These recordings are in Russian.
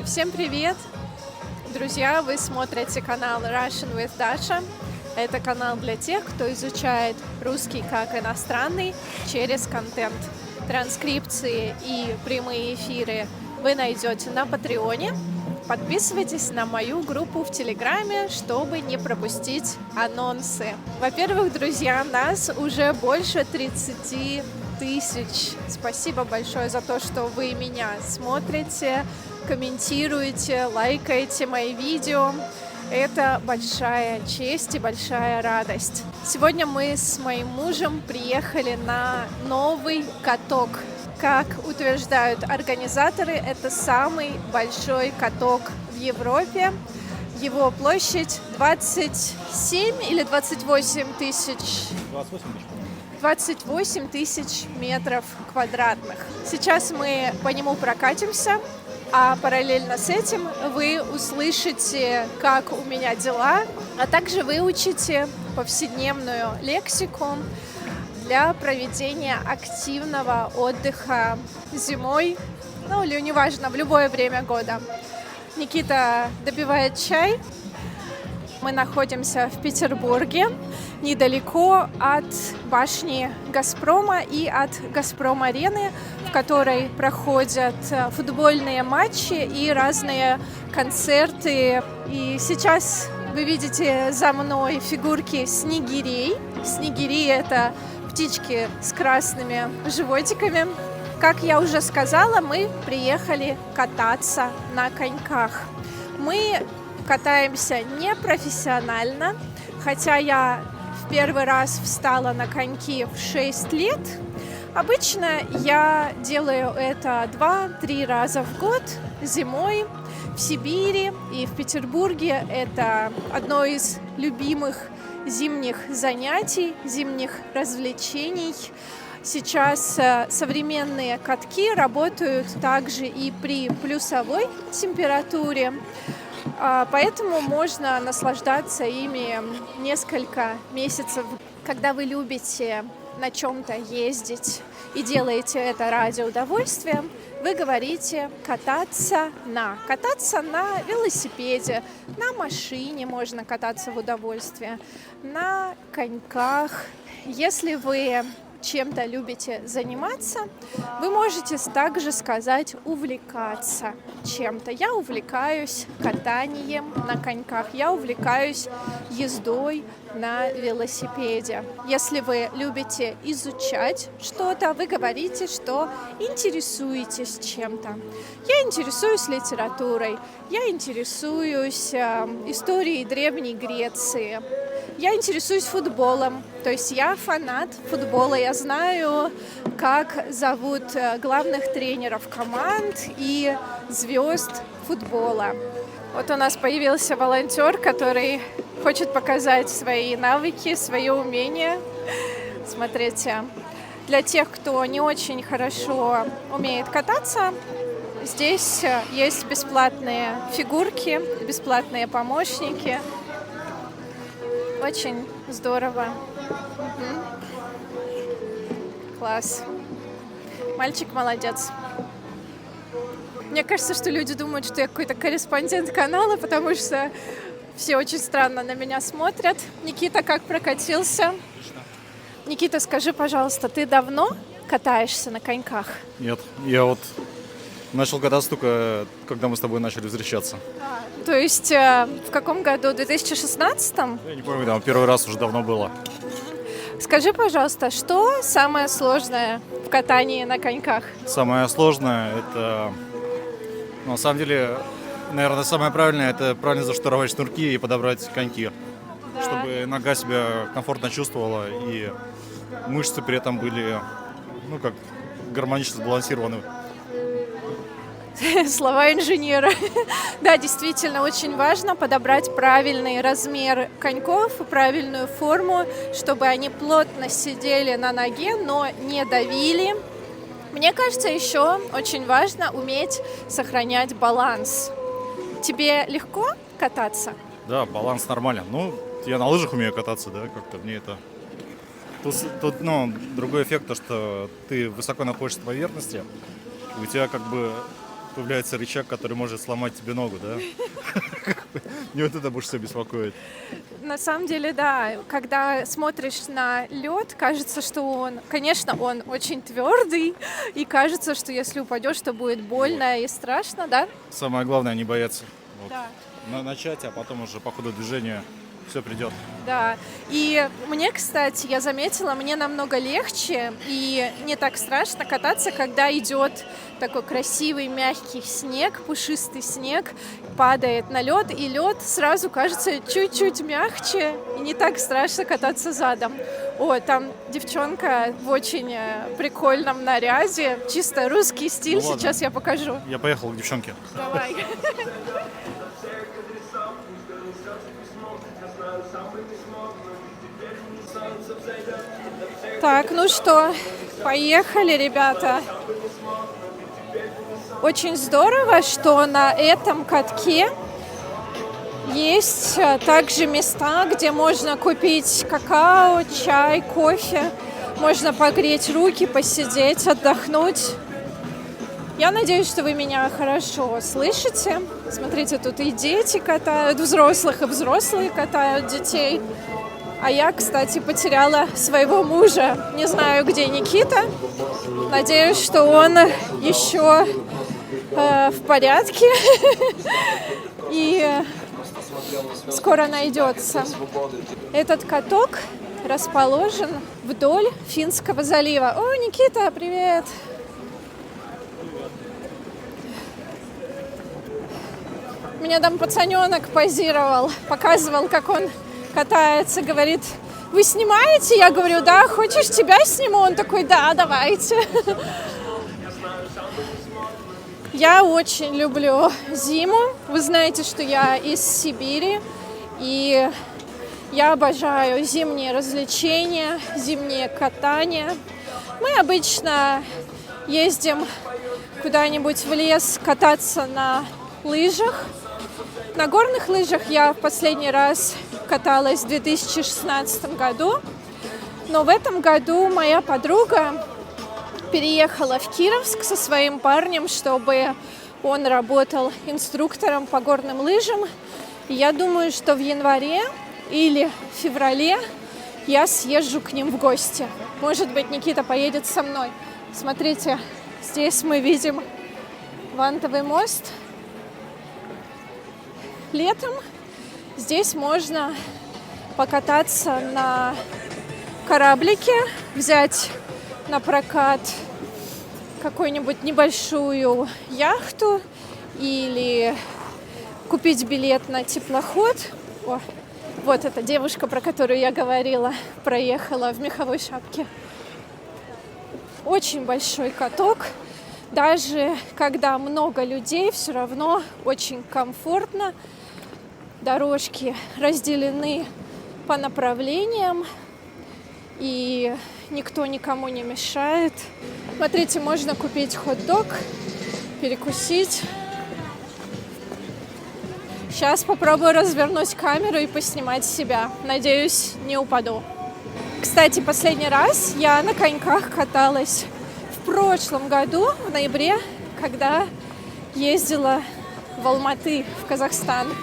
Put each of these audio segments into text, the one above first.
Всем привет! Друзья, вы смотрите канал Russian with Dasha. Это канал для тех, кто изучает русский как иностранный через контент. Транскрипции и прямые эфиры вы найдете на Патреоне. Подписывайтесь на мою группу в Телеграме, чтобы не пропустить анонсы. Во-первых, друзья, нас уже больше 30 тысяч. Спасибо большое за то, что вы меня смотрите, комментируете, лайкаете мои видео. Это большая честь и большая радость. Сегодня мы с моим мужем приехали на новый каток. Как утверждают организаторы, это самый большой каток в Европе. Его площадь 27 или 28 тысяч? 28 тысяч метров квадратных. Сейчас мы по нему прокатимся, а параллельно с этим вы услышите, как у меня дела, а также выучите повседневную лексику для проведения активного отдыха зимой, или неважно, в любое время года. Никита допивает чай. Мы находимся в Петербурге, недалеко от башни Газпрома и от Газпром-арены, в которой проходят футбольные матчи и разные концерты. И сейчас вы видите за мной фигурки снегирей. Снегири — это птички с красными животиками. Как я уже сказала, мы приехали кататься на коньках. Мы катаемся непрофессионально, хотя я в первый раз встала на коньки в 6 лет. Обычно я делаю это 2-3 раза в год зимой в Сибири и в Петербурге. Это одно из любимых зимних занятий, зимних развлечений. Сейчас современные катки работают также и при плюсовой температуре, поэтому можно наслаждаться ими несколько месяцев. Когда вы любите на чем-то ездить и делаете это ради удовольствия, вы говорите кататься на велосипеде, на машине можно кататься в удовольствие, на коньках. Если вы чем-то любите заниматься, вы можете также сказать увлекаться чем-то. Я увлекаюсь катанием на коньках, я увлекаюсь ездой на велосипеде. Если вы любите изучать что-то, вы говорите, что интересуетесь чем-то. Я интересуюсь литературой, я интересуюсь историей Древней Греции. Я интересуюсь футболом, то есть я фанат футбола, я знаю, как зовут главных тренеров команд и звезд футбола. Вот у нас появился волонтер, который хочет показать свои навыки, свои умения. Смотрите, для тех, кто не очень хорошо умеет кататься, здесь есть бесплатные фигурки, бесплатные помощники. Очень здорово. Класс. Мальчик молодец. Мне кажется, что люди думают, что я какой-то корреспондент канала, потому что все очень странно на меня смотрят. Никита, как прокатился? Никита, скажи, пожалуйста, ты давно катаешься на коньках? Нет, я начал кататься только, когда мы с тобой начали встречаться. То есть в каком году? В 2016-м? Я не помню, там первый раз уже давно было. Скажи, пожалуйста, что самое сложное в катании на коньках? Самое сложное — это, на самом деле, наверное, самое правильное — это правильно зашнуровать шнурки и подобрать коньки, Да. чтобы нога себя комфортно чувствовала и мышцы при этом были, гармонично сбалансированы. Слова инженера. Да, действительно, очень важно подобрать правильный размер коньков, правильную форму, чтобы они плотно сидели на ноге, но не давили. Мне кажется, еще очень важно уметь сохранять баланс. Тебе легко кататься? Да, баланс нормально. Я на лыжах умею кататься, да, как-то мне это... Тут другой эффект, то, что ты высоко находишься на поверхности, у тебя появляется рычаг, который может сломать тебе ногу, да? Мне вот это больше всего беспокоит. На самом деле, да, когда смотришь на лед, кажется, что он, конечно, он очень твердый, и кажется, что если упадешь, то будет больно и страшно, да? Самое главное не бояться. Вот. Да. Начать, а потом уже по ходу движения все придет. Да, и мне, кстати, я заметила, мне намного легче и не так страшно кататься, когда идет такой красивый мягкий снег, пушистый снег, падает на лед, и лед сразу кажется чуть-чуть мягче, и не так страшно кататься задом. О, там девчонка в очень прикольном наряде, чисто русский стиль, Ну ладно. сейчас я покажу. Я поехал к девчонке. Давай. Так, ну что, поехали, ребята. Очень здорово, что на этом катке есть также места, где можно купить какао, чай, кофе. Можно погреть руки, посидеть, отдохнуть. Я надеюсь, что вы меня хорошо слышите. Смотрите, тут и дети катают взрослых, и взрослые катают детей. А я, кстати, потеряла своего мужа. Не знаю, где Никита. Надеюсь, что он еще в порядке и скоро найдется. Этот каток расположен вдоль Финского залива. О, Никита, привет! У меня там пацаненок позировал, показывал, как он катается, говорит: вы снимаете? Я говорю: да, хочешь, тебя сниму? Он такой: да, давайте. Я очень люблю зиму. Вы знаете, что я из Сибири, и я обожаю зимние развлечения, зимние катания. Мы обычно ездим куда-нибудь в лес кататься на лыжах. На горных лыжах я в последний раз каталась в 2016 году, но в этом году моя подруга переехала в Кировск со своим парнем, чтобы он работал инструктором по горным лыжам. И я думаю, что в январе или в феврале я съезжу к ним в гости. Может быть, Никита поедет со мной. Смотрите, здесь мы видим вантовый мост. Летом здесь можно покататься на кораблике, взять на прокат какую-нибудь небольшую яхту или купить билет на теплоход. О, вот эта девушка, про которую я говорила, проехала в меховой шапке. Очень большой каток. Даже когда много людей, все равно очень комфортно. Дорожки разделены по направлениям, и никто никому не мешает. Смотрите, можно купить хот-дог, перекусить. Сейчас попробую развернуть камеру и поснимать себя. Надеюсь, не упаду. Кстати, последний раз я на коньках каталась в прошлом году, в ноябре, когда ездила в Алматы, в Казахстан.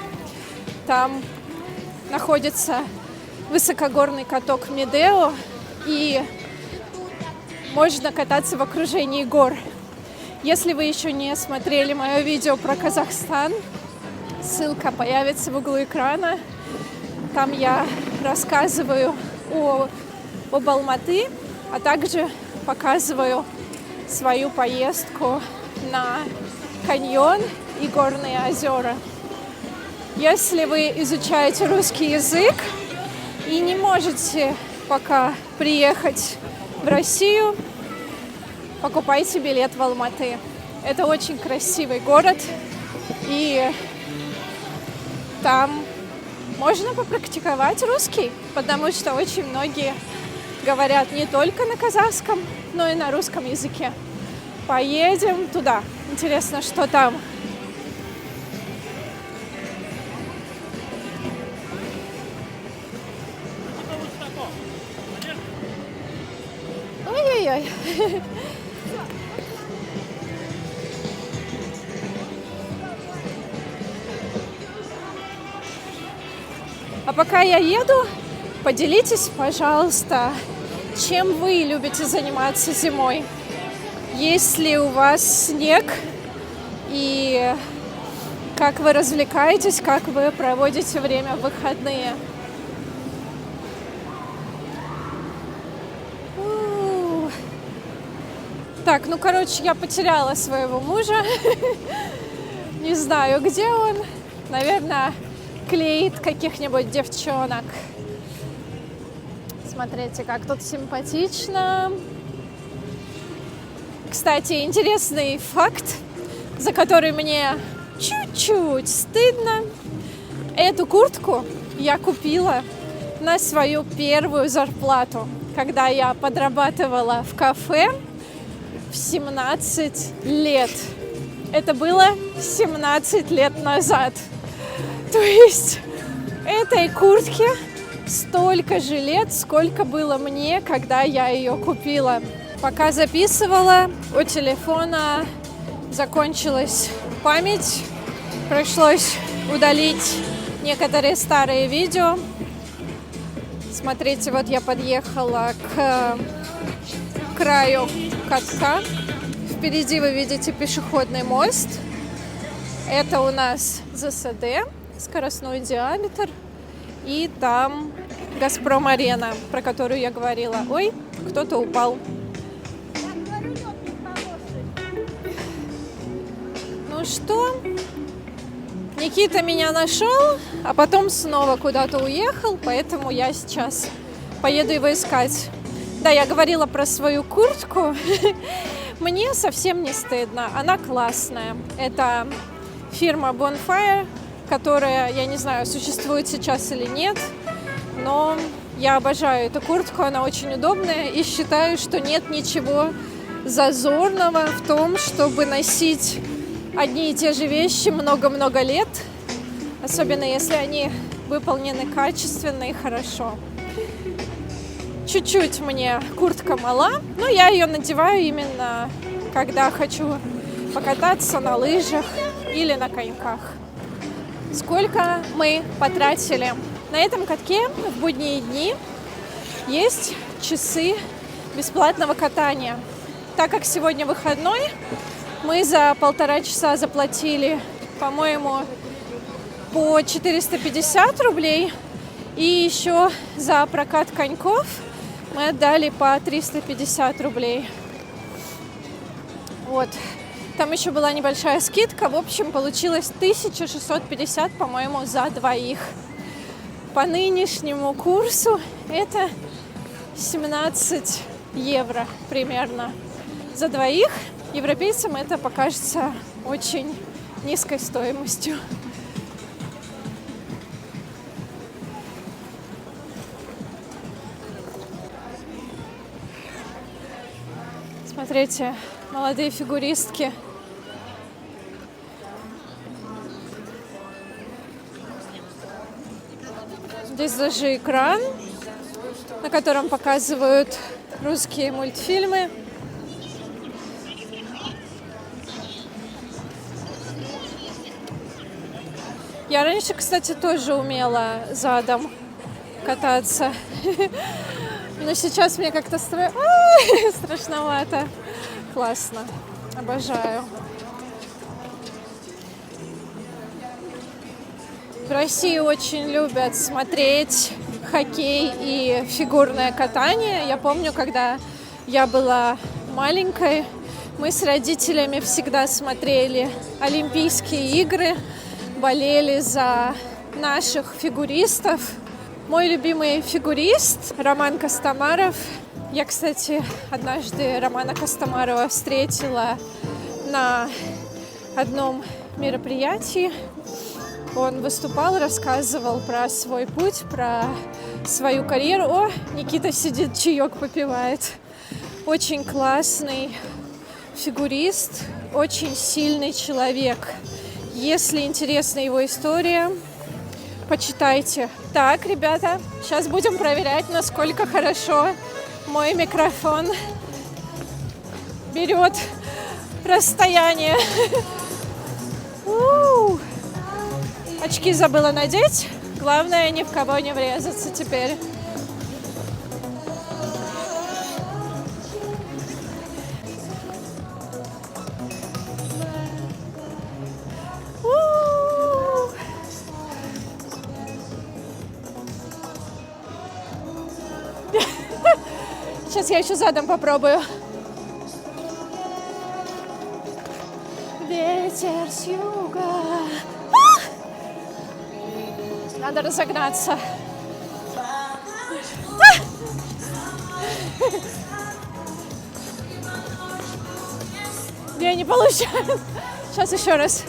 Там находится высокогорный каток Медео, и можно кататься в окружении гор. Если вы еще не смотрели мое видео про Казахстан, ссылка появится в углу экрана. Там я рассказываю об Алматы, а также показываю свою поездку на каньон и горные озера. Если вы изучаете русский язык и не можете пока приехать в Россию, покупайте билет в Алматы. Это очень красивый город, и там можно попрактиковать русский, потому что очень многие говорят не только на казахском, но и на русском языке. Поедем туда. Интересно, что там. Ой-ой-ой. А пока я еду, поделитесь, пожалуйста, чем вы любите заниматься зимой. Есть ли у вас снег? И как вы развлекаетесь, как вы проводите время в выходные? Так, я потеряла своего мужа. Не знаю, где он. Наверное, клеит каких-нибудь девчонок. Смотрите, как тут симпатично. Кстати, интересный факт, за который мне чуть-чуть стыдно. Эту куртку я купила на свою первую зарплату, когда я подрабатывала в кафе в 17 лет. Это было 17 лет назад. То есть этой куртке столько же лет, сколько было мне, когда я ее купила. Пока записывала, у телефона закончилась память. Пришлось удалить некоторые старые видео. Смотрите, вот я подъехала к краю катка. Впереди вы видите пешеходный мост. Это у нас ЗСД, скоростной диаметр. И там Газпром-арена, про которую я говорила. Ой, кто-то упал. Ну что, Никита меня нашел, а потом снова куда-то уехал, поэтому я сейчас поеду его искать. Да, я говорила про свою куртку. Мне совсем не стыдно, она классная. Это фирма Bonfire, которая, я не знаю, существует сейчас или нет, но я обожаю эту куртку, она очень удобная, и считаю, что нет ничего зазорного в том, чтобы носить одни и те же вещи много-много лет, особенно если они выполнены качественно и хорошо. Чуть-чуть мне куртка мала, но я ее надеваю именно когда хочу покататься на лыжах или на коньках. Сколько мы потратили? На этом катке в будние дни есть часы бесплатного катания. Так как сегодня выходной, мы за 1,5 часа заплатили, по-моему, по 450 рублей. И еще за прокат коньков мы отдали по 350 рублей. Вот. Там еще была небольшая скидка. В общем, получилось 1650, по-моему, за двоих. По нынешнему курсу это 17 евро примерно за двоих. Европейцам это покажется очень низкой стоимостью. Смотрите, молодые фигуристки. Здесь даже экран, на котором показывают русские мультфильмы. Я раньше, кстати, тоже умела задом кататься. Но сейчас мне как-то страшновато. Классно. Обожаю. В России очень любят смотреть хоккей и фигурное катание. Я помню, когда я была маленькой, мы с родителями всегда смотрели Олимпийские игры, болели за наших фигуристов. Мой любимый фигурист Роман Костомаров. Я, кстати, однажды Романа Костомарова встретила на одном мероприятии. Он выступал, рассказывал про свой путь, про свою карьеру. О, Никита сидит, чаек попивает. Очень классный фигурист, очень сильный человек. Если интересна его история, почитайте. Так, ребята, сейчас будем проверять, насколько хорошо мой микрофон берет расстояние. Очки забыла надеть, Главное ни в кого не врезаться теперь. У-у-у. Сейчас я еще задом попробую. Ветер с юга. Надо разогнаться. Я не получаю. Сейчас еще раз.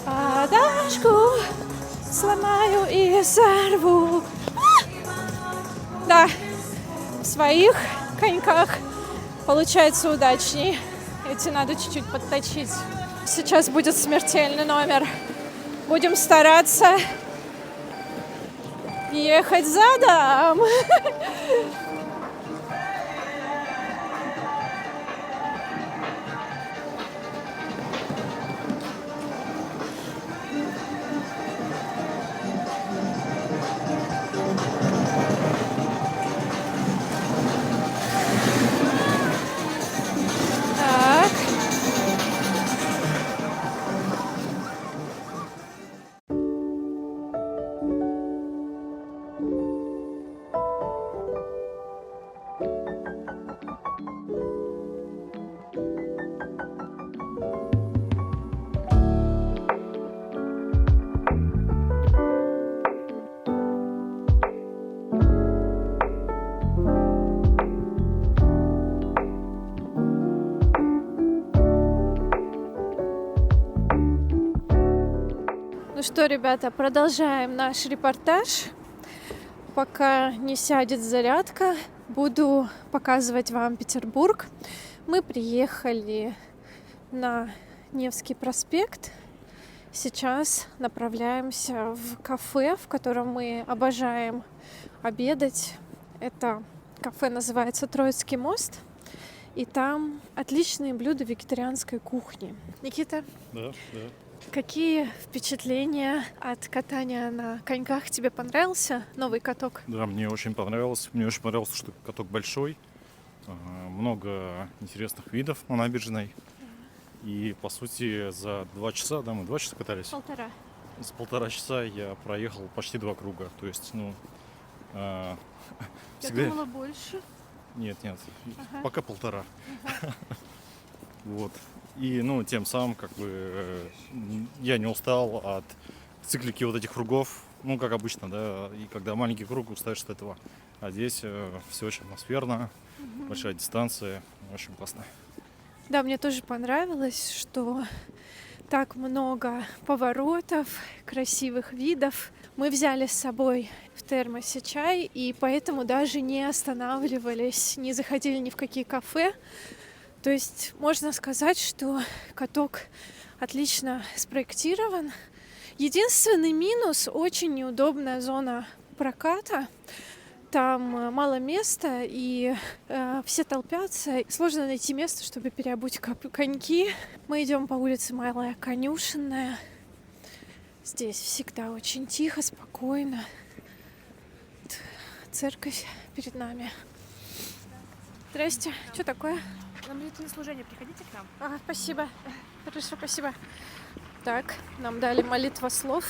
Подашку сломаю и сорву. Да, в своих коньках получается удачней. Эти надо чуть-чуть подточить. Сейчас будет смертельный номер. Будем стараться ехать задом. Так. Ну что, ребята, продолжаем наш репортаж. Пока не сядет зарядка, буду показывать вам Петербург. Мы приехали на Невский проспект. Сейчас направляемся в кафе, в котором мы обожаем обедать. Это кафе называется «Троицкий мост». И там отличные блюда вегетарианской кухни. Никита? Да. Какие впечатления от катания на коньках? Тебе понравился новый каток? Да, мне очень понравилось. Мне очень понравилось, что каток большой. Много интересных видов на набережной. И, по сути, за 2 часа, да, мы 2 часа катались? Полтора. За 1,5 часа я проехал почти 2 круга. То есть, Я всегда... думала больше. Нет, Ага. пока 1,5. Вот. И, тем самым, я не устал от циклики вот этих кругов, как обычно, да, и когда маленький круг устаешь от этого. А здесь все очень атмосферно, большая дистанция, очень классно. Да, мне тоже понравилось, что так много поворотов, красивых видов. Мы взяли с собой в термосе чай, и поэтому даже не останавливались, не заходили ни в какие кафе. То есть можно сказать, что каток отлично спроектирован. Единственный минус — очень неудобная зона проката. Там мало места, и все толпятся. Сложно найти место, чтобы переобуть коньки. Мы идем по улице Малая Конюшенная. Здесь всегда очень тихо, спокойно. Церковь перед нами. Здрасте. Что такое? На молитвенное служение приходите к нам. Ага, спасибо. Хорошо, спасибо. Так, нам дали молитва слов.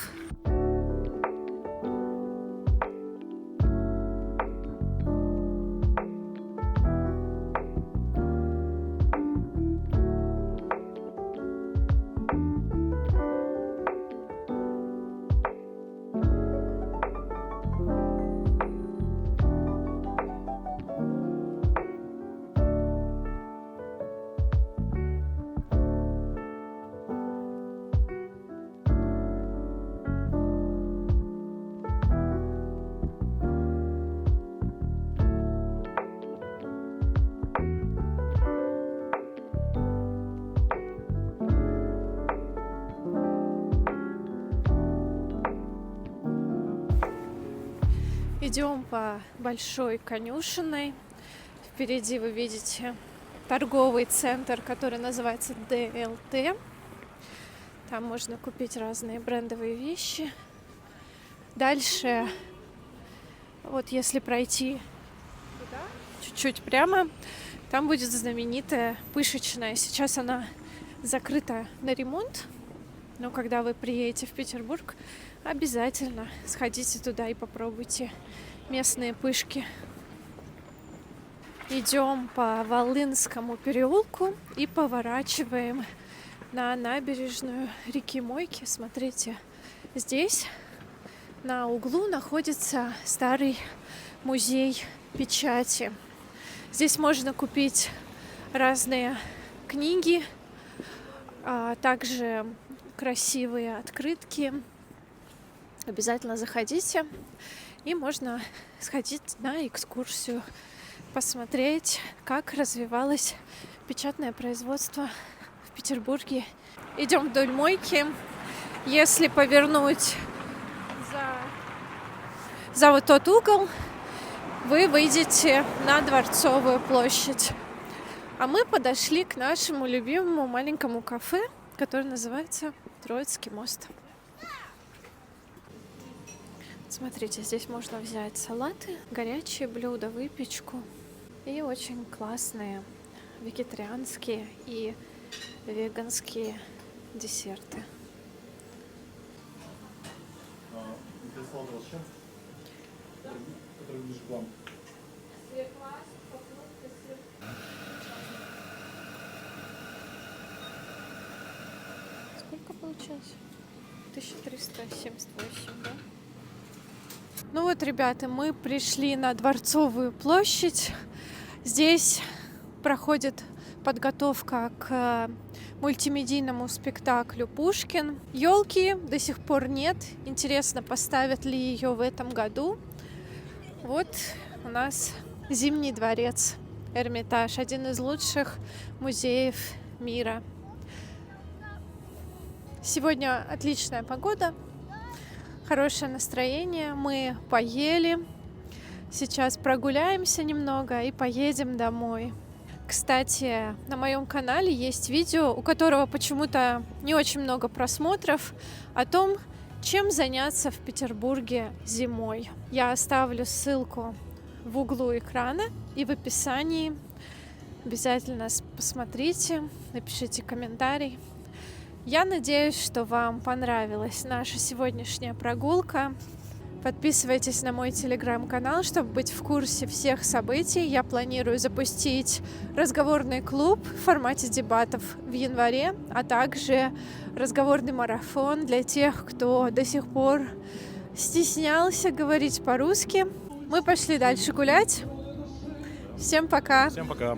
Идем по Большой Конюшенной. Впереди вы видите торговый центр, который называется ДЛТ. Там можно купить разные брендовые вещи. Дальше, вот если пройти туда, чуть-чуть прямо, там будет знаменитая пышечная. Сейчас она закрыта на ремонт, но когда вы приедете в Петербург, обязательно сходите туда и попробуйте местные пышки. Идем по Волынскому переулку и поворачиваем на набережную реки Мойки. Смотрите, здесь на углу находится старый музей печати. Здесь можно купить разные книги, а также красивые открытки. Обязательно заходите, и можно сходить на экскурсию, посмотреть, как развивалось печатное производство в Петербурге. Идем вдоль Мойки. Если повернуть за вот тот угол, вы выйдете на Дворцовую площадь. А мы подошли к нашему любимому маленькому кафе, которое называется Троицкий мост. Смотрите, здесь можно взять салаты, горячие блюда, выпечку и очень классные вегетарианские и веганские десерты. Сколько получилось? 1378, да? Ну вот, ребята, мы пришли на Дворцовую площадь. Здесь проходит подготовка к мультимедийному спектаклю «Пушкин». Ёлки до сих пор нет. Интересно, поставят ли ее в этом году. Вот у нас Зимний дворец, Эрмитаж, один из лучших музеев мира. Сегодня отличная погода, хорошее настроение. Мы поели. Сейчас прогуляемся немного и поедем домой. Кстати, на моем канале есть видео, у которого почему-то не очень много просмотров, о том, чем заняться в Петербурге зимой. Я оставлю ссылку в углу экрана и в описании. Обязательно посмотрите, напишите комментарий. Я надеюсь, что вам понравилась наша сегодняшняя прогулка. Подписывайтесь на мой телеграм-канал, чтобы быть в курсе всех событий. Я планирую запустить разговорный клуб в формате дебатов в январе, а также разговорный марафон для тех, кто до сих пор стеснялся говорить по-русски. Мы пошли дальше гулять. Всем пока! Всем пока!